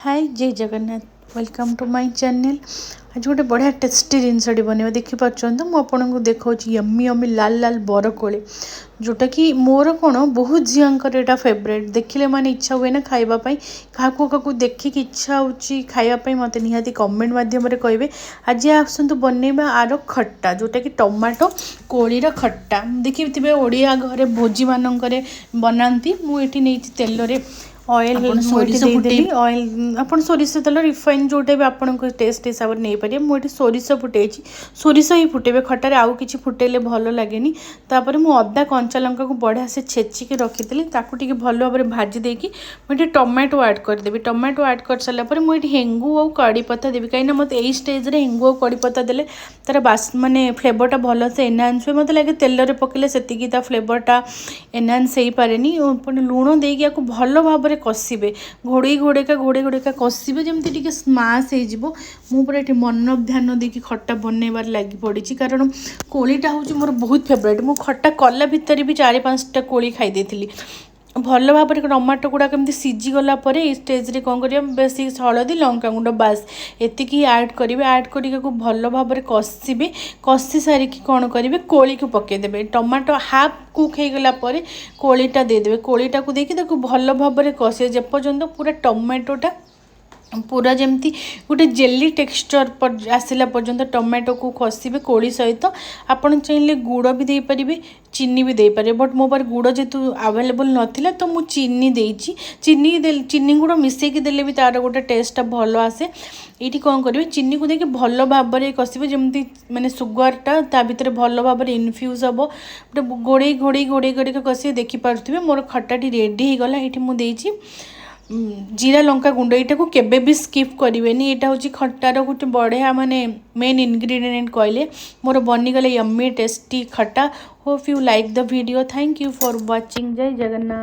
हाय जय Jagannath welcome to my channel. आज गोटे बढ़िया टेस्टी जिनसटी बनवा देखिपुं मुझे देखा यम्मी यम्मी लाल लाल बरकोली जोटा कि मोर कौन बहुत झीर यहाँ फेवरेट देखिले माने इच्छा हुए ना खावाई क्या देखिक इच्छा होची खावाई मत निहाती कमेंट मध्यम कहे। आज आसतु बनइबा आर खट्टा जोटा कि टमाटो कोलीर खट्टा देखिए ओडिया घरे भोजी मानक बनाती मुझे नहीं तेल ऑयल सोरिष फुटेली ऑयल आपन सोरिष तेल रिफाइन जोटा भी आपन टेस्ट हिसाब से नहीं पारे मुझे सोरिष फुटे सोरिष ही फुटेबे खटारे आउ किछि फुटेले भल लगेनी। तापर मु अदा कंचा लंका को बढ़िया से छेचिक रखी ताकू टिके भल भाव में भाजी देकी मुझे टमाटो ऐड करदेवी। टमाटो ऐड कर सारा पर मुझे हेंगू और कड़ी पत्ता देवी कहीं मत यही स्टेज रे हेंगू और कड़ी पत्ता देले तार बास माने फ्लेवरटा भल से एनहांस हुए मत लगे तेल रे पकेले सेतिकी ता फ्लेवरटा एनहांस हो पारे लुण देकी भल भाव में कषिबे घोड़े घोड़ेका कषिबे जमती टिके स्माश हो मुझे मन ध्यान देकी खट्टा बनइबार लगी पड़ी कारण कोलीटा हूँ मोर बहुत फेवरेट। मु खट्टा कला भितर भी 4-5टा कोली खाई देती भल भाव में टमाटो गुड़ा कमी सीझीगला स्टेज रे कौन कर बेस हलदी लंका गुंड बास एतिकी ऐड करेंगे ऐड कर भल भाव में कषिबे कषि सारिकी कौन करेंगे कोली को पकईदेवे टमाटो हाफ कुक हो गला कोलीटा देदेवे कोलीटा को देखिए भल भाव में कषे जेपर्यंत पूरा टमाटोटा पूरा जमती गोटे जेली टेक्सचर पर आसला पर्यंत टमाटो को खसिबे कोली सहित आपन चाहिए गुड़ भी दे पारिबे चीनी भी दे पारे बट मो पर गुड़ जेतु अवेलेबल नथिला तो मु चीनी देइची चीनी गुड़ मिसेकी देले भी तार गोटे टेस्टा भल आसे। ये कौन करेंगे चीनी को देखिए भल भाव में कषिबे जमती माने सुगरटा ता भितर भल भाव में इनफ्यूज हम गोड़े घोड़े घोड़े घोड़े कषि देखिपे मोर खट्टाटी रेडी हो गला। ये मुझे जीरा लंका गुंड यहाँ केबे भी स्किप करेंगे यहाँ हूँ खट्टार गोटे बढ़िया माने मेन इनग्रेडिएंट कहले मोर बनीगले यम्मी टेस्टी खट्टा। Hope you like the video thank you for watching जय जगन्नाथ।